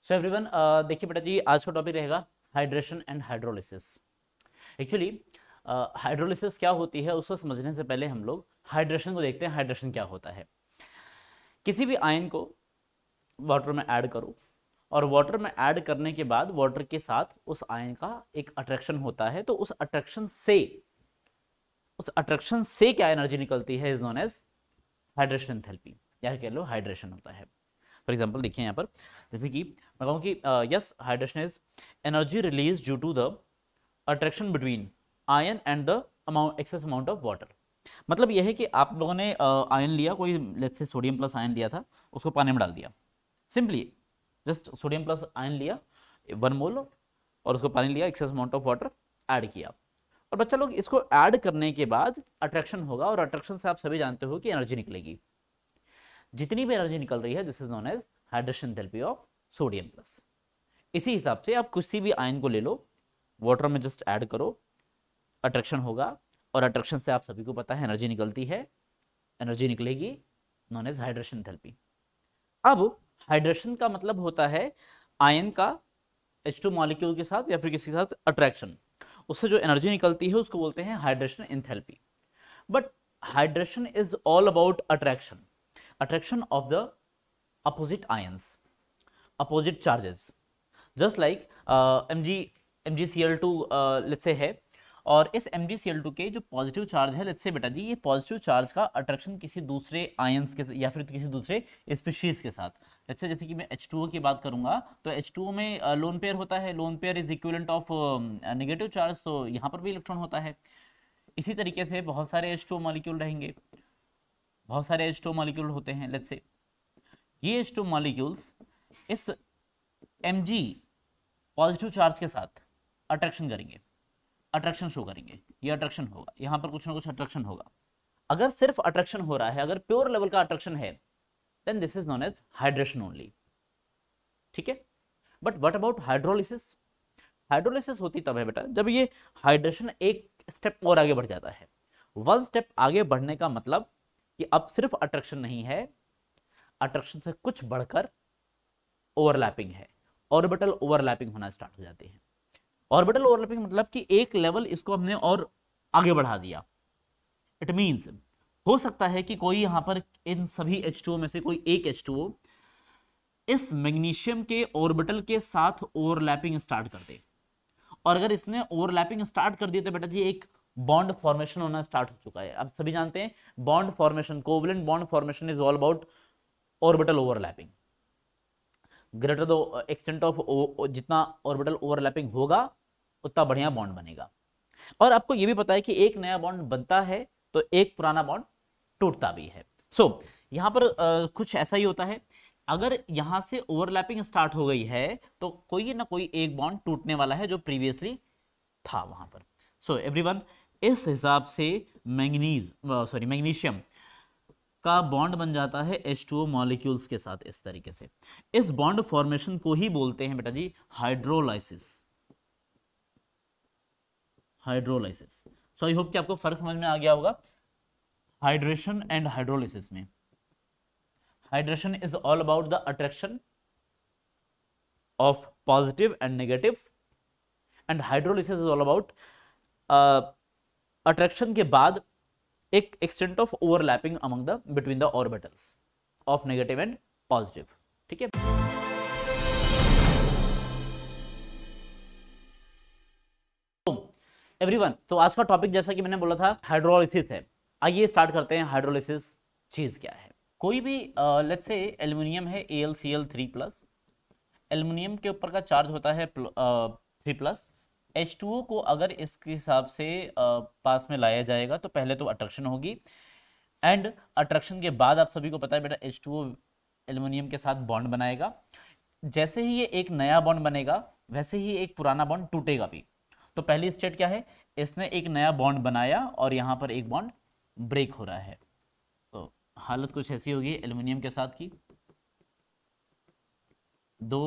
So everyone, देखिए बेटा जी, आज का टॉपिक रहेगा hydration and hydrolysis. Actually hydrolysis क्या होती है उसको समझने से पहले हम लोग हाइड्रेशन को देखते हैं। हाइड्रेशन क्या होता है? किसी भी आयन को वाटर में ऐड करो और वाटर में ऐड करने के बाद वाटर के साथ उस आयन का एक अट्रैक्शन होता है, तो उस अट्रैक्शन से क्या एनर्जी निकलती है is known as hydration enthalpy, या कह लो हाइड्रेशन होता है। फॉर एग्जाम्पल देखिए यहाँ पर, जैसे कि मैं कहूँ कि yes, hydration is energy release due to the attraction between ion and the amount excess amount of water. मतलब यह है कि आप लोगों ने आयन लिया, कोई let's say sodium plus ion लिया था, उसको पानी में डाल दिया। Simply just sodium plus ion लिया 1 मोल और उसको पानी लिया, access amount of water add किया, और बच्चा लोग इसको ऐड करने के बाद अट्रैक्शन होगा, और अट्रैक्शन से आप सभी जानते हो कि एनर्जी निकलेगी। जितनी भी एनर्जी निकल रही है this is known as hydration enthalpy of sodium plus. इसी हिसाब से आप किसी भी आयन को ले लो, वाटर में जस्ट ऐड करो, अट्रैक्शन होगा, और अट्रैक्शन से आप सभी को पता है एनर्जी निकलती है, एनर्जी निकलेगी, नोन एज हाइड्रेशन एंथैल्पी। अब हाइड्रेशन का मतलब होता है आयन का H2 मॉलिक्यूल के साथ या फिर किसी के साथ अट्रैक्शन, उससे जो एनर्जी निकलती है उसको बोलते हैं hydration enthalpy. But hydration is all about attraction of the opposite ions, opposite charges, just like MgCl2 let's say है, और इस MgCl2 के जो पॉजिटिव चार्ज है, लेट्स से बेटा जी, ये पॉजिटिव चार्ज का अट्रैक्शन किसी दूसरे आयंस के या फिर किसी दूसरे स्पीशीज के साथ, लेट्स से जैसे कि मैं H2O की बात करूंगा तो H2O में लोन पेयर होता है, lone pair is equivalent of negative charge, तो यहाँ पर भी इलेक्ट्रॉन होता है। इसी तरीके से बहुत सारे H2O मॉलिक्यूल रहेंगे, बहुत सारे H2O मॉलिक्यूल होते हैं। लेट्स से ये H2 मॉलिक्यूल्स इस Mg पॉजिटिव चार्ज के साथ अट्रैक्शन करेंगे, अट्रैक्शन शो करेंगे, ये अट्रैक्शन होगा, यहां पर कुछ ना कुछ अट्रैक्शन होगा। अगर सिर्फ अट्रैक्शन हो रहा है, अगर प्योर लेवल का अट्रैक्शन है, then this is known as hydration only, ठीक है। But what about hydrolysis? Hydrolysis होती तब है बेटा जब ये हाइड्रेशन एक स्टेप और आगे बढ़ जाता है। 1 स्टेप आगे बढ़ने का मतलब कि अब सिर्फ अट्रैक्शन नहीं है, अट्रैक्शन से कुछ बढ़कर ओवरलैपिंग है, ऑर्बिटल ओवरलैपिंग होना स्टार्ट हो जाती है। ऑर्बिटल ओवरलैपिंग मतलब कि एक लेवल इसको हमने और आगे बढ़ा दिया। इट मींस हो सकता है कि कोई यहां पर इन सभी H2O में से कोई एक H2O इस मैग्नीशियम के ऑर्बिटल के साथ ओवरलैपिंग स्टार्ट कर दे, और अगर इसने ओवरलैपिंग स्टार्ट कर दिया तो बेटा जी एक बॉन्ड फॉर्मेशन होना स्टार्ट हो चुका है। अब सभी जानते हैं bond formation, covalent bond formation is all about orbital overlapping. Greater the extent of जितना ऑर्बिटल ओवरलैपिंग होगा उतना बढ़िया बॉन्ड बनेगा। और आपको यह भी पता है कि एक नया बॉन्ड बनता है तो एक पुराना बॉन्ड टूटता भी है। सो यहां पर कुछ ऐसा ही होता है, अगर यहां से ओवरलैपिंग स्टार्ट हो गई है तो कोई ना कोई एक बॉन्ड टूटने वाला है जो प्रीवियसली था वहां पर। सो एवरीवन, इस हिसाब से मैग्नीशियम का बॉन्ड बन जाता है H2O मॉलिक्यूल्स के साथ इस तरीके से। इस बॉन्ड फॉर्मेशन को ही बोलते हैं बेटा जी hydrolysis. Hydrolysis. So I hope कि आपको फर्क समझ में आ गया होगा हाइड्रेशन एंड हाइड्रोलिसिस में। Hydration is all about the attraction of positive and negative, and hydrolysis is all about attraction के बाद एक extent of overlapping among the between the orbitals of negative and positive, ठीक है। Everyone, तो आज का topic जैसा कि मैंने बोला था हाइड्रोलिसिस है। आइए स्टार्ट करते हैं हाइड्रोलिसिस चीज क्या है। कोई भी लेट्स से एल्युमिनियम है AlCl3+, एल्युमिनियम के ऊपर का चार्ज होता है 3+। H2O को अगर इसके हिसाब से पास में लाया जाएगा तो पहले तो अट्रैक्शन होगी, एंड अट्रैक्शन के बाद आप सभी को पता है बेटा H2O एल्युमिनियम के साथ बॉन्ड बनाएगा। जैसे ही ये एक नया बॉन्ड बनेगा वैसे ही एक पुराना बॉन्ड टूटेगा भी। तो पहली स्टेट क्या है, इसने एक नया बॉन्ड बनाया और यहां पर एक बॉन्ड ब्रेक हो रहा है। तो हालत कुछ ऐसी होगी एल्युमिनियम के साथ की 2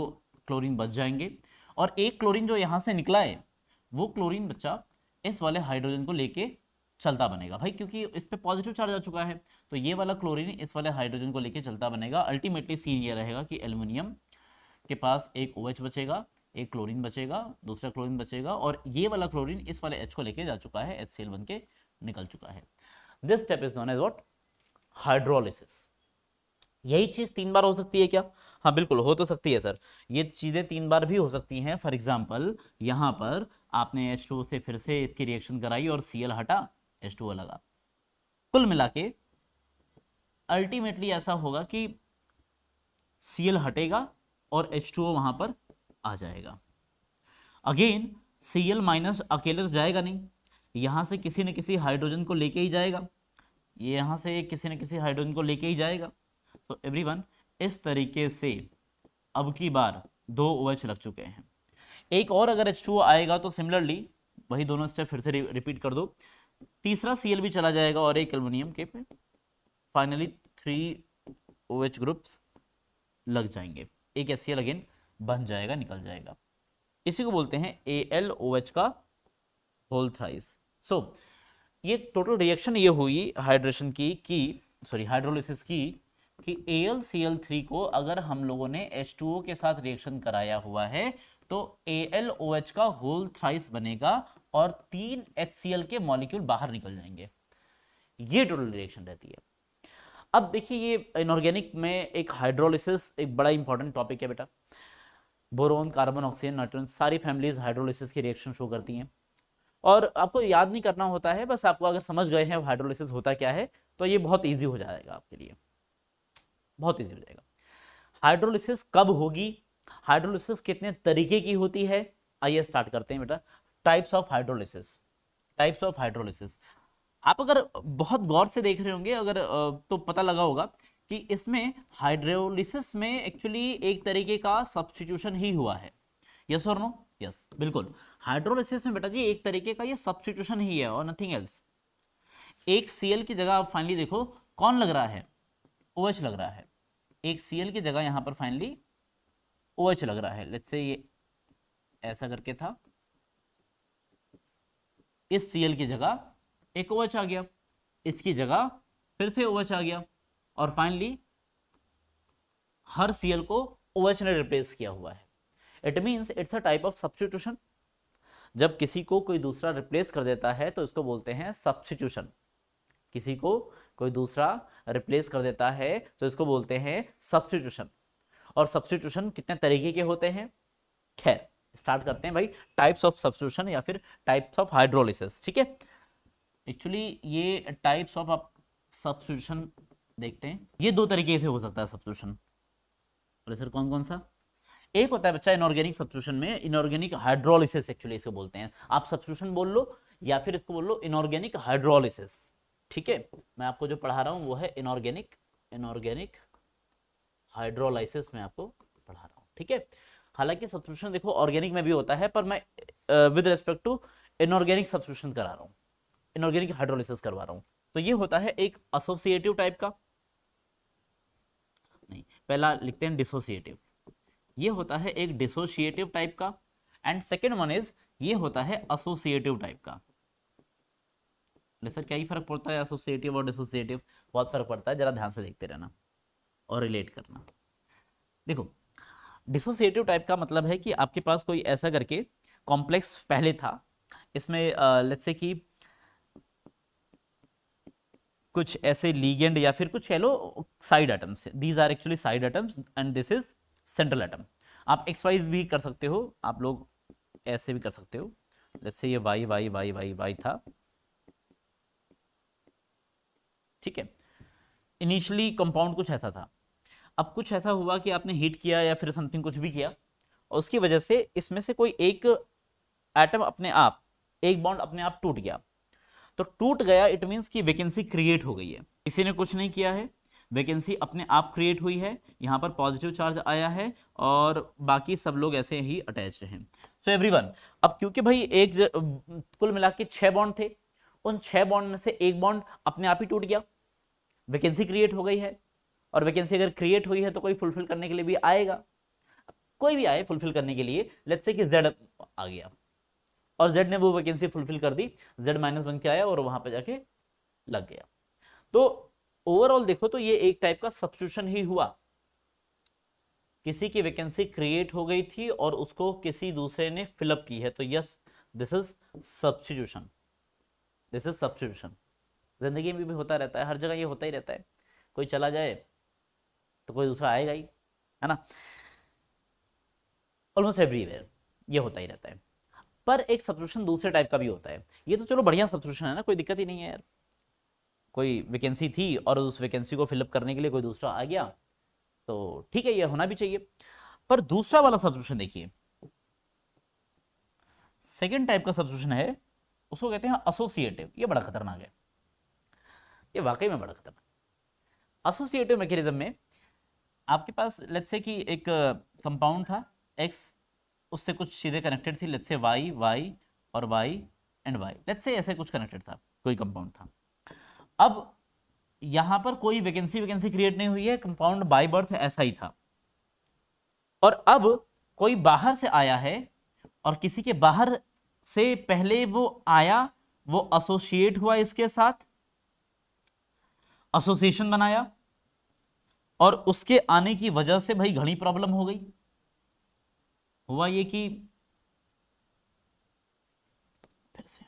क्लोरीन बच जाएंगे, और एक क्लोरीन जो यहां से निकला है वो क्लोरीन बच्चा इस वाले हाइड्रोजन को लेके चलता बनेगा भाई, क्योंकि इस पे पॉजिटिव चार्ज आ चुका है, तो ये वाला क्लोरीन इस वाले हाइड्रोजन को लेके चलता बनेगा। अल्टीमेटली सीन ये रहेगा कि एल्युमिनियम आपके पास एक OH बचेगा, एक क्लोरीन बचेगा, दूसरा क्लोरीन बचेगा, और ये वाला क्लोरीन इस वाले H को लेके जा चुका है, HCl बन के निकल चुका है। This step is known as what? Hydrolysis. यही चीज 3 बार हो सकती है क्या? हाँ बिल्कुल हो तो सकती है सर, ये चीजें 3 बार भी हो सकती हैं। फॉर एग्जाम्पल यहाँ पर आपने H2O से फिर से इसकी रिएक्शन कराई और Cl हटा, H2O लगा। कुल मिला के अल्टीमेटली ऐसा होगा कि Cl हटेगा और H2O वहां पर आ जाएगा। अगेन Cl माइनस अकेले तो जाएगा नहीं, यहां से किसी न किसी हाइड्रोजन को लेके ही जाएगा, ये यहां से किसी न किसी हाइड्रोजन को लेके ही जाएगा। तो एवरीवन इस तरीके से अब की बार 2 OH लग चुके हैं। एक और अगर H2O आएगा तो सिमिलरली वही दोनों स्टेप फिर से रिपीट कर दो, तीसरा Cl भी चला जाएगा और एक एल्युमिनियम के पे फाइनली 3 OH ग्रुप्स लग जाएंगे, एक HCl अगेन बन जाएगा, निकल जाएगा। इसी को बोलते हैं AlOH का होल थ्राइस। सो ये टोटल रिएक्शन ये हुई हाइड्रेशन की सॉरी हाइड्रोलिसिस की कि AlCl3 को अगर हम लोगों ने H2O के साथ रिएक्शन कराया हुआ है तो AlOH का होल थ्राइस बनेगा और 3 HCl के मॉलिक्यूल बाहर निकल जाएंगे। ये टोटल रिएक्शन रहती है। अब देखिए ये इनऑर्गेनिक में एक हाइड्रोलिसिस एक बड़ा इंपॉर्टेंट टॉपिक है बेटा। बोरोन, कार्बन, ऑक्सीजन, नाइट्रोजन सारी फैमिलीज हाइड्रोलिसिस की रिएक्शन शो करती हैं, और आपको याद नहीं करना होता है, बस आपको अगर समझ गए हैं हाइड्रोलिसिस होता क्या है तो ये बहुत ईजी हो जाएगा आपके लिए, बहुत ईजी हो जाएगा। हाइड्रोलिसिस कब होगी, हाइड्रोलिसिस कितने तरीके की होती है, आइए स्टार्ट करते हैं बेटा। Types of hydrolysis, types of hydrolysis. आप अगर बहुत गौर से देख रहे होंगे अगर तो पता लगा होगा कि इसमें हाइड्रोलिसिस में एक्चुअली एक तरीके का सब्स्टिट्यूशन ही हुआ है। यस और नो? यस बिल्कुल, हाइड्रोलिसिस में बेटा जी एक तरीके का ये सब्स्टिट्यूशन ही है और नथिंग एल्स। एक Cl की जगह आप फाइनली देखो कौन लग रहा है, OH लग रहा है। एक Cl की जगह यहां पर फाइनली OH लग रहा है। लेट्स से ये ऐसा करके था, इस Cl की जगह एक OH आ गया, इसकी जगह फिर से OH आ गया, और फाइनली हर Cl को OH ने रिप्लेस किया हुआ है। It means it's a type of substitution. जब किसी को कोई दूसरा रिप्लेस कर देता है तो इसको बोलते हैं सब्स्टिट्यूशन। किसी को कोई दूसरा रिप्लेस कर देता है तो इसको बोलते हैं सब्स्टिट्यूशन। और सब्स्टिट्यूशन कितने तरीके के होते हैं, खैर स्टार्ट करते हैं भाई। टाइप्स ऑफ सब्स्टिट्यूशन या फिर टाइप्स ऑफ हाइड्रोलिसिस, ठीक है। एक्चुअली ये टाइप्स ऑफ आप सब्स्टिट्यूशन देखते हैं, ये 2 तरीके से हो सकता है सब्स्टिट्यूशन। और सर कौन कौन सा? एक होता है बच्चा इनऑर्गेनिक सब्स्टिट्यूशन में, इनऑर्गेनिक हाइड्रोलिसिस एक्चुअली इसको बोलते हैं। आप सब्स्टिट्यूशन बोल लो या फिर इसको बोल लो इनऑर्गेनिक हाइड्रोलिसिस, ठीक है। मैं आपको जो पढ़ा रहा हूं वो है इनऑर्गेनिक हाइड्रोलाइसिस में आपको पढ़ा रहा हूं, ठीक है। हालांकि सब्स्टिट्यूशन देखो ऑर्गेनिक में भी होता है, पर मैं with respect to inorganic substitution करा रहा हूं, इनऑर्गेनिक हाइड्रोलिसिस करवा रहा हूं। तो ये होता है एक एसोसिएटिव टाइप का, नहीं पहला लिखते हैं डिसोसिएटिव, ये होता है एक डिसोसिएटिव टाइप का, एंड सेकेंड वन इज ये होता है एसोसिएटिव टाइप का। सर क्या ही फर्क पड़ता है एसोसिएटिव और डिसोसिएटिव? बहुत फर्क पड़ता है, जरा ध्यान से देखते रहना और रिलेट करना। देखो डिसोसिएटिव टाइप का मतलब है कि आपके पास कोई ऐसा करके कॉम्प्लेक्स पहले था, इसमें लेट्स से कि कुछ ऐसे लीगेंड या फिर कुछ कह लो side atoms, these are actually side atoms and this is central atom. आप एक्स वाइज भी कर सकते हो, आप लोग ऐसे भी कर सकते हो। Let's say Y Y Y Y Y वाई था, ठीक है। इनिशियली कंपाउंड कुछ ऐसा था, अब कुछ ऐसा हुआ कि आपने हीट किया या फिर समथिंग कुछ भी किया, और उसकी वजह से इसमें से कोई एक एटम अपने आप, एक बॉन्ड अपने आप टूट गया। तो टूट गया इट मींस कि वैकेंसी क्रिएट हो गई है, किसी ने कुछ नहीं किया है, वैकेंसी अपने आप क्रिएट हुई है, यहाँ पर पॉजिटिव चार्ज आया है और बाकी सब लोग ऐसे ही अटैच्ड हैं। सो एवरीवन, अब क्योंकि भाई एक कुल मिला के 6 बॉन्ड थे, उन 6 बॉन्ड में से एक बॉन्ड अपने आप ही टूट गया, वैकेंसी क्रिएट हो गई है, और वैकेंसी अगर क्रिएट हुई है तो कोई फुलफिल करने के लिए भी आएगा, कोई भी आए फुलफिल करने के लिए। लेट्स से कि Z आ गया और Z ने वो वैकेंसी फुलफिल कर दी, Z माइनस बन के आया और वहां पे जाके लग गया। तो ओवरऑल देखो तो ये एक टाइप का सब्स्टिट्यूशन ही हुआ। किसी की वैकेंसी क्रिएट हो गई थी और उसको किसी दूसरे ने फिलअप की है, तो yes this is substitution, this is substitution. जिंदगी में भी होता रहता है, हर जगह ये होता ही रहता है, कोई चला जाए तो कोई दूसरा आएगा ही, है ना, ऑलमोस्ट एवरीवेयर ये होता ही रहता है। पर एक सब्स्टिट्यूशन दूसरे टाइप का भी होता है, ये तो चलो बढ़िया सब्स्टिट्यूशन है ना, कोई दिक्कत ही नहीं है यार, कोई वैकेंसी थी और उस वैकेंसी को फिलअप करने के लिए कोई दूसरा आ गया, तो ठीक है, ये होना भी चाहिए। पर दूसरा वाला सब्स्टिट्यूशन देखिए, सेकेंड टाइप का सब्स्टिट्यूशन है, उसको कहते हैं एसोसिएटिव। ये बड़ा खतरनाक है, ये वाकई में बड़ा खतरनाक। एसोसिएटिव मैकेनिज्म में आपके पास लेट्स से कि एक कंपाउंड था एक्स, उससे कुछ चीजें कनेक्टेड थी, लेट्स से वाई वाई और Y and Y, let's say ऐसे कुछ कनेक्टेड था, कोई कंपाउंड था। अब यहां पर कोई वैकेंसी वैकेंसी क्रिएट नहीं हुई है, कंपाउंड बाय बर्थ ऐसा ही था। और अब कोई बाहर से आया है और किसी के बाहर से पहले वो आया, वो एसोसिएट हुआ इसके साथ, एसोसिएशन बनाया, और उसके आने की वजह से भाई घनी प्रॉब्लम हो गई। हुआ ये कि फिर से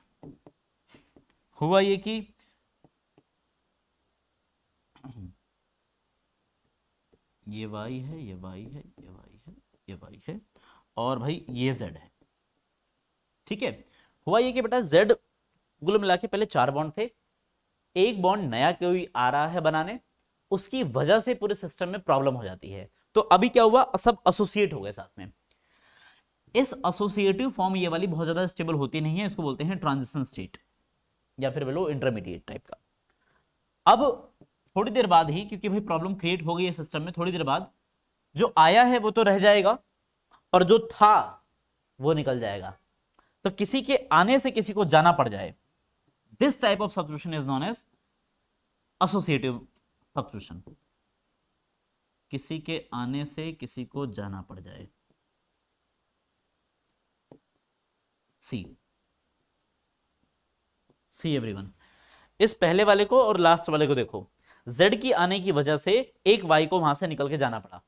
हुआ ये कि ये y है, ये y है, ये y है, ये y है, और भाई ये z है, ठीक है। हुआ ये कि बेटा z कुल मिला के पहले 4 बॉन्ड थे, एक बॉन्ड नया कोई आ रहा है बनाने, उसकी वजह से पूरे सिस्टम में प्रॉब्लम हो जाती है। तो अभी क्या हुआ, सब एसोसिएट हो गए साथ में। इस एसोसिएटिव फॉर्म ये वाली बहुत ज्यादा स्टेबल होती नहीं है, इसको बोलते हैं ट्रांजिशन स्टेट या फिर बोलो इंटरमीडिएट टाइप का। अब थोड़ी देर बाद ही, क्योंकि भाई प्रॉब्लम क्रिएट हो गई है सिस्टम में, थोड़ी देर बाद जो आया है वो तो रह जाएगा और जो था वो निकल जाएगा। तो किसी के आने से किसी को जाना पड़ जाए, this type of substitution is known as associative substitution. किसी के आने से किसी को जाना पड़ जाए, सी सी एवरीवन। इस पहले वाले को और लास्ट वाले को देखो, z की आने की वजह से एक y को वहां से निकल के जाना पड़ा,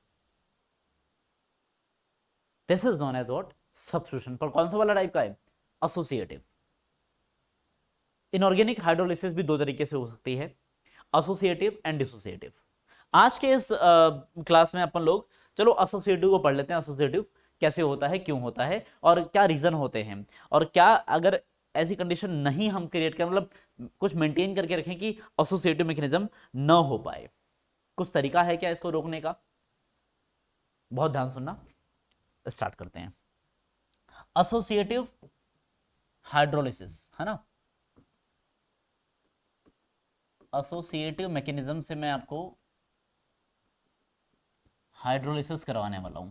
this is known as what, substitution. पर कौन सा वाला टाइप का है, एसोसिएटिव। इनऑर्गेनिक हाइड्रोलिसिस भी दो तरीके से हो सकती है, एसोसिएटिव एंड डिसोसिएटिव। आज के इस क्लास में अपन लोग चलो एसोसिएटिव को पढ़ लेते हैं, एसोसिएटिव कैसे होता है, क्यों होता है, और क्या रीजन होते हैं, और क्या अगर ऐसी कंडीशन नहीं हम क्रिएट करें, मतलब कुछ मेंटेन करके रखें कि एसोसिएटिव मैकेनिज्म न हो पाए, कुछ तरीका है क्या इसको रोकने का। बहुत ध्यान सुनना, स्टार्ट करते हैं। एसोसिएटिव हाइड्रोलिसिस, है ना, एसोसिएटिव मैकेनिज्म से मैं आपको हाइड्रोलिसिस करवाने वाला हूं,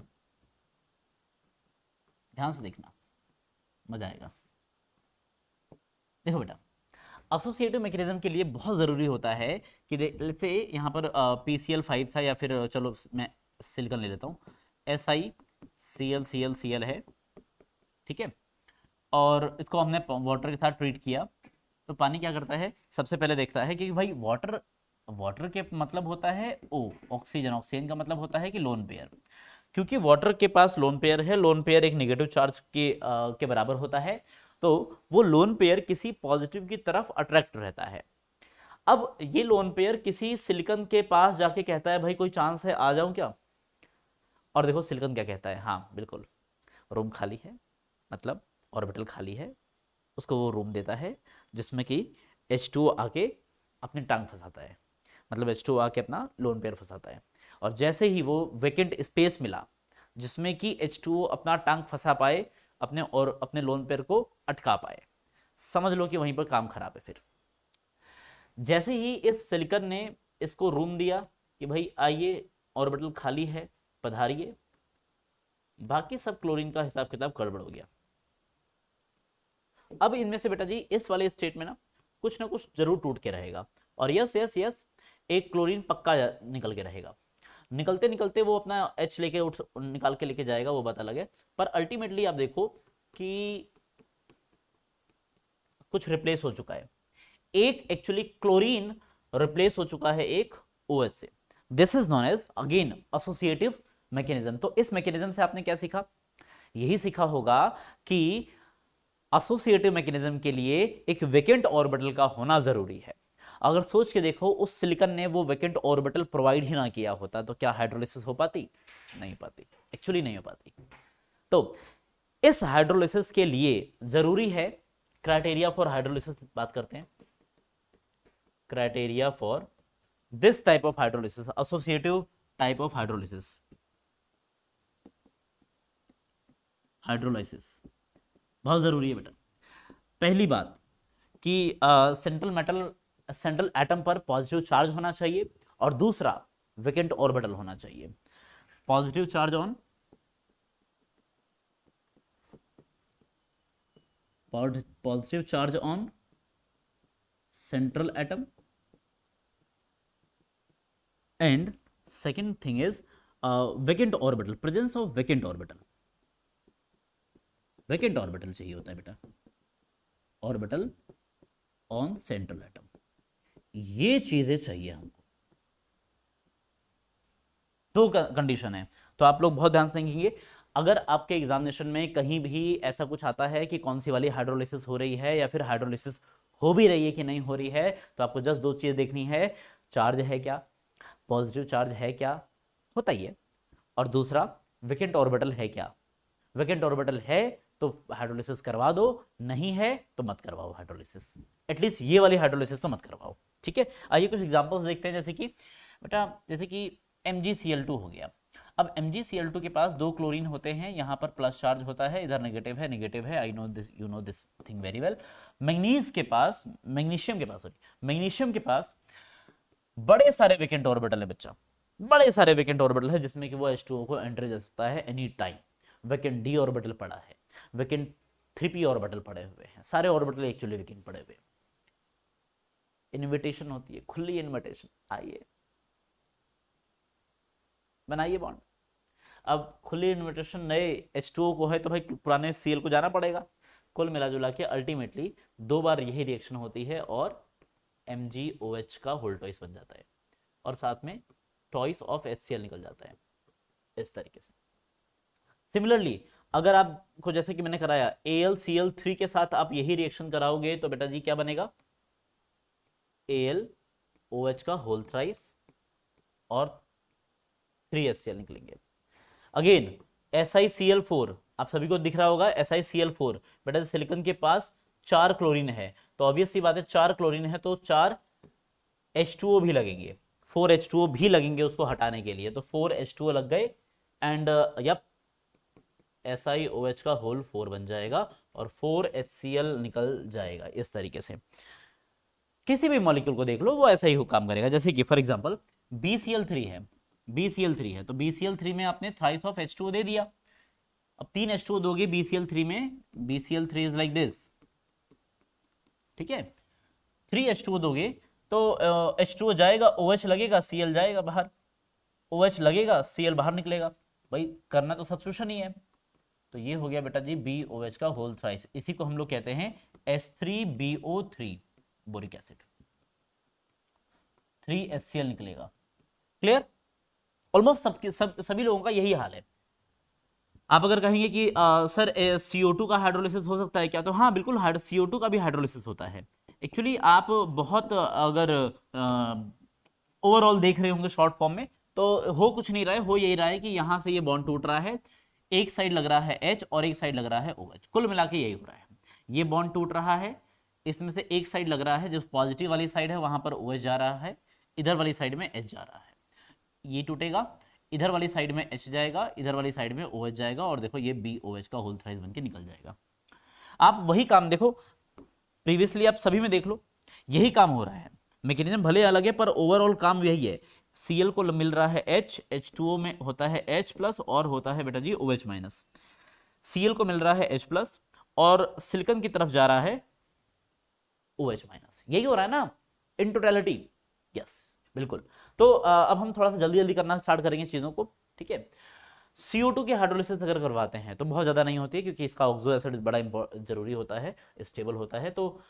ध्यान से देखना, मजा आएगा। देखो बेटा, एसोसिएटिव मैकेनिज्म के लिए बहुत ज़रूरी होता है कि लेट्स से यहाँ पर PCl5 था, या फिर चलो मैं सिलिकॉन ले लेता हूँ, SiClClCl है, ठीक है, और इसको हमने वाटर के साथ ट्रीट किया। तो पानी क्या करता है, सबसे पहले देखता है कि भाई वाटर के मतलब होता है O, ऑक्सीजन, ऑक्सीजन का मतलब होता है कि लोन पेयर। क्योंकि वाटर के पास लोन पेयर है, लोन पेयर एक नेगेटिव चार्ज के बराबर होता है, तो वो लोन पेयर किसी पॉजिटिव की तरफ अट्रैक्ट रहता है। अब ये लोन पेयर किसी सिलिकॉन के पास जाके कहता है भाई कोई चांस है, आ जाऊं क्या। और देखो सिलिकॉन क्या कहता है, हाँ बिल्कुल, रूम खाली है, मतलब ऑर्बिटल खाली है, उसको वो रूम देता है जिसमें कि H2O आके अपनी टांग फंसाता है, मतलब H2O आके अपना लोन पेयर फंसाता है। और जैसे ही वो वेकेंट स्पेस मिला जिसमें कि H2O अपना टांग फंसा पाए अपने, और अपने लोन पेयर को अटका पाए, समझ लो कि वहीं पर काम खराब है। फिर जैसे ही इस सिलिकॉन ने इसको रूम दिया कि भाई आइए ऑर्बिटल खाली है, पधारिए, बाकी सब क्लोरीन का हिसाब किताब गड़बड़ हो गया। अब इनमें से बेटा जी इस वाले स्टेट में ना कुछ जरूर टूट के रहेगा, और यस यस यस एक क्लोरीन पक्का निकल के रहेगा। निकलते निकलते वो अपना H लेके निकाल के लेके जाएगा, वो बात अलग है। पर अल्टीमेटली आप देखो कि कुछ रिप्लेस हो चुका है, एक एक्चुअली क्लोरीन रिप्लेस हो चुका है एक OH से। This is known as again associative mechanism. तो इस मैकेनिज्म से आपने क्या सीखा? यही सीखा होगा कि एसोसिएटिव मैकेनिज्म के लिए एक वेकेंट ऑर्बिटल का होना जरूरी है। अगर सोच के देखो, उस सिलिकॉन ने वो वेकेंट ऑर्बिटल प्रोवाइड ही ना किया होता तो क्या हाइड्रोलिसिस हो पाती? नहीं पाती, एक्चुअली नहीं हो पाती। तो इस हाइड्रोलिसिस के लिए जरूरी है, क्राइटेरिया फॉर हाइड्रोलिसिस बात करते हैं। Criteria for this type of hydrolysis, associative type of hydrolysis, hydrolysis बहुत जरूरी है बेटा। पहली बात कि सेंट्रल एटम पर पॉजिटिव चार्ज होना चाहिए, और दूसरा वेकेंट ऑर्बिटल होना चाहिए। Positive charge on positive charge on central atom, and second thing is vacant orbital, presence of vacant orbital. Vacant orbital चाहिए होता है बेटा, ऑर्बिटल ऑन सेंट्रल एटम, ये चीजें चाहिए हमको। दो कंडीशन है, तो आप लोग बहुत ध्यान से देखेंगे। अगर आपके एग्जामिनेशन में कहीं भी ऐसा कुछ आता है कि कौन सी वाली हाइड्रोलिसिस हो रही है या फिर हाइड्रोलिसिस हो भी रही है कि नहीं हो रही है, तो आपको जस्ट दो चीज देखनी है, चार्ज है क्या, पॉजिटिव चार्ज है क्या, होता ही है, और दूसरा वेकेंट ऑर्बिटल है क्या। वेकेंट ऑर्बिटल है तो हाइड्रोलिसिस करवा दो, नहीं है तो मत करवाओ हाइड्रोलिसिस, एटलीस्ट ये वाली हाइड्रोलिसिस तो मत करवाओ। ठीक है, आइए कुछ एग्जांपल्स देखते हैं। जैसे कि बेटा, जैसे कि MgCl2 हो गया। अब MgCl2 के पास दो क्लोरीन होते हैं, यहाँ पर प्लस चार्ज होता है, इधर नेगेटिव है, I know this, you know this thing very well. Magnesium के पास बड़े सारे वेकेंट ऑर्बिटल है बच्चा, बड़े सारे वेकेंट ऑर्बिटल है, जिसमें कि वो H2O को एंटर जा सकता है any time. Vacant D orbital पड़ा है, वेकेंट 3p ऑर्बिटल पड़े हुए हैं, सारे ऑर्बिटल एक्चुअली वेकेंट पड़े हुए। इनविटेशन होती है, खुली इनविटेशन, आइए बनाइए बॉन्ड। अब खुली इनविटेशन नए H2O को है तो भाई पुराने Cl को जाना पड़ेगा। कुल मिला जुला के अल्टीमेटली दो बार यही रिएक्शन होती है और MgOH का होल टॉइस बन जाता है, और साथ में टॉइस ऑफ HCl निकल जाता है, इस तरीके से। सिमिलरली अगर आपको, जैसे कि मैंने कराया, AlCl3 के साथ आप यही रिएक्शन कराओगे तो बेटा जी क्या बनेगा, AlOH का होल थ्राइस और 3HCl निकलेंगे। अगेन SiCl4, आप सभी को दिख रहा होगा SiCl4, बेटा सिलिकॉन के पास 4 क्लोरीन है, तो ऑब्वियस सी बात है 4 क्लोरीन है तो 4 H2O भी लगेंगे, 4 H2O भी लगेंगे उसको हटाने के लिए, तो 4 H2O लग गए, एंड यप SiOH का होल 4 बन जाएगा और 4 HCl निकल जाएगा। इस तरीके से किसी भी मॉलिक्यूल को देख लो, वो ऐसा ही काम करेगा। जैसे कि फॉर एग्जांपल BCl3 है, तो BCl3 में आपने थ्राइस ऑफ H2O दे दिया। अब 3 H2O दोगे BCl3 में, BCl3 इज लाइक दिस, ठीक है। 3 H2O दोगे तो H2O जाएगा, OH लगेगा, Cl जाएगा बाहर, OH लगेगा, Cl बाहर निकलेगा। भाई करना तो सब्स्टिट्यूशन ही है, तो ये हो गया बेटा जी BOH का होल थ्राइस। इसी को हम लोग कहते हैं H3BO3 बोरिक एसिड, 3HCl निकलेगा। क्लियर? ऑलमोस्ट सभी लोगों का यही हाल है। आप अगर कहेंगे कि सर CO2 का हाइड्रोलिसिस हो सकता है क्या, तो हाँ बिल्कुल, CO2 का भी हाइड्रोलिसिस होता है। एक्चुअली आप बहुत अगर ओवरऑल देख रहे होंगे शॉर्ट फॉर्म में, तो हो कुछ नहीं रहा है, हो यही रहा है कि यहां से ये बॉन्ड टूट रहा है, एक साइड लग रहा है H और एक साइड लग रहा है OH, कुल मिला के यही हो रहा है। ये बॉन्ड टूट रहा है, इसमें से एक साइड लग रहा है, जो पॉजिटिव वाली साइड है वहां पर OH जा रहा है, इधर वाली साइड में H जा रहा है। ये टूटेगा, इधर वाली साइड में H जाएगा, इधर वाली साइड में OH जाएगा, और देखो ये BOH का होल थ्राइस बनके निकल जाएगा। आप वही काम देखो प्रीवियसली, आप सभी में देख लो, यही काम हो रहा है। मैकेनिज्म भले अलग है पर ओवरऑल काम यही है। Cl को मिल रहा है H, H2O में होता है H प्लस और होता है बेटा जी OH माइनस। Cl को मिल रहा है H प्लस और सिलिकॉन की तरफ जा रहा है OH माइनस। यही हो रहा है ना इन टोटलिटी? यस बिल्कुल। तो अब हम थोड़ा सा जल्दी जल्दी करना स्टार्ट करेंगे चीजों को, ठीक है। CO2 की हाइड्रोलिसिस अगर करवाते हैं तो बहुत ज़्यादा नहीं होती है, क्योंकि इसका ऑक्सो एसिड बड़ा जरूरी होता है, स्टेबल होता है। तो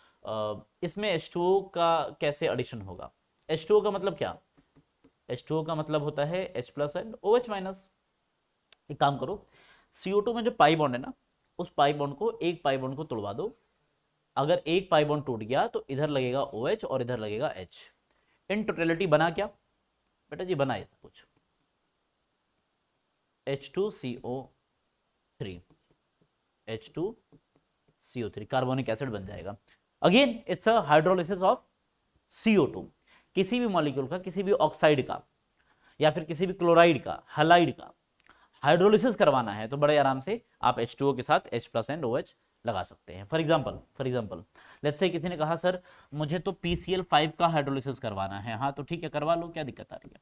इसमें H2O का कैसे एडिशन होगा? H2O का मतलब क्या? H2O का मतलब होता है H plus and OH minus, एक काम करो, CO2 में जो पाई बॉन्ड है ना, उस पाई बॉन्ड को, एक पाई बॉन्ड को तोड़वा दो। अगर एक पाई बॉन्ड टूट गया तो इधर लगेगा OH और इधर लगेगा H। इन टोटलिटी बना क्या बेटा जी? बना ऐसा कुछ H2CO3, H2CO3 कार्बोनिक एसिड बन जाएगा। Again it's a hydrolysis of CO2। किसी भी मॉलिक्यूल का, किसी भी ऑक्साइड का या फिर किसी भी क्लोराइड का, हैलाइड का हाइड्रोलिसिस करवाना है तो बड़े आराम से आप H2O के साथ H+ एंड OH लगा सकते हैं। फॉर एग्जाम्पल लेट्स से किसी ने कहा सर मुझे तो PCl5 का हाइड्रोलिसिस करवाना है। हाँ तो ठीक है, करवा लो, क्या दिक्कत आ रही है?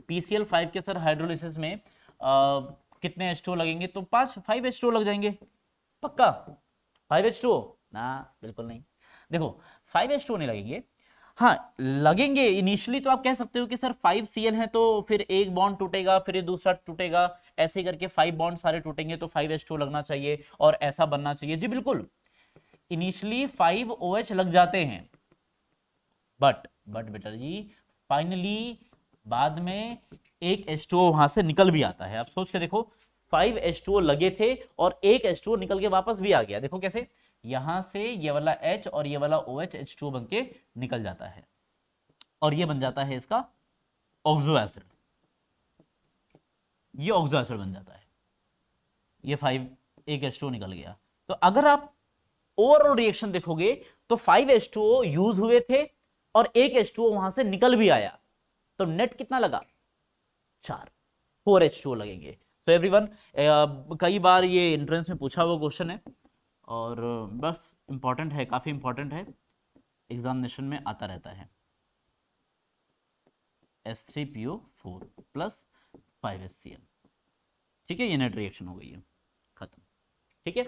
PCl5 के सर हाइड्रोलिसिस में कितने H2O लगेंगे? तो 5 H2O लग जाएंगे। पक्का 5 H2O ना? बिल्कुल नहीं। देखो 5 H2O नहीं लगेंगे, हाँ लगेंगे इनिशियली। तो आप कह सकते हो कि सर 5Cl है तो फिर एक बॉन्ड टूटेगा, फिर ये दूसरा टूटेगा, ऐसे करके 5 बॉन्ड सारे टूटेंगे तो 5 H2O लगना चाहिए और ऐसा बनना चाहिए। जी बिल्कुल, इनिशियली 5 OH लग जाते हैं, बट बेटा जी फाइनली बाद में एक H2O वहां से निकल भी आता है। आप सोच के देखो, 5 H2O लगे थे और एक H2O निकल के वापस भी आ गया। देखो कैसे, यहां से ये वाला H और ये वाला OH H2O बन के निकल जाता है और ये बन जाता है इसका ऑक्सो एसिड। ये ऑक्सो एसिड बन जाता है। ये 5 एक H2O निकल गया। तो अगर आप ओवरऑल रिएक्शन देखोगे तो 5 H2O यूज हुए थे और एक H2O वहां से निकल भी आया, तो नेट कितना लगा? 4 H2O लगेंगे। तो एवरीवन, कई बार ये एंट्रेंस में पूछा हुआ क्वेश्चन है और बस इंपॉर्टेंट है, काफी इंपॉर्टेंट है, एग्जामिनेशन में आता रहता है। S3PO4 plus 5HCl। ठीक है, ये नेट रिएक्शन हो गई है, खत्म। ठीक है।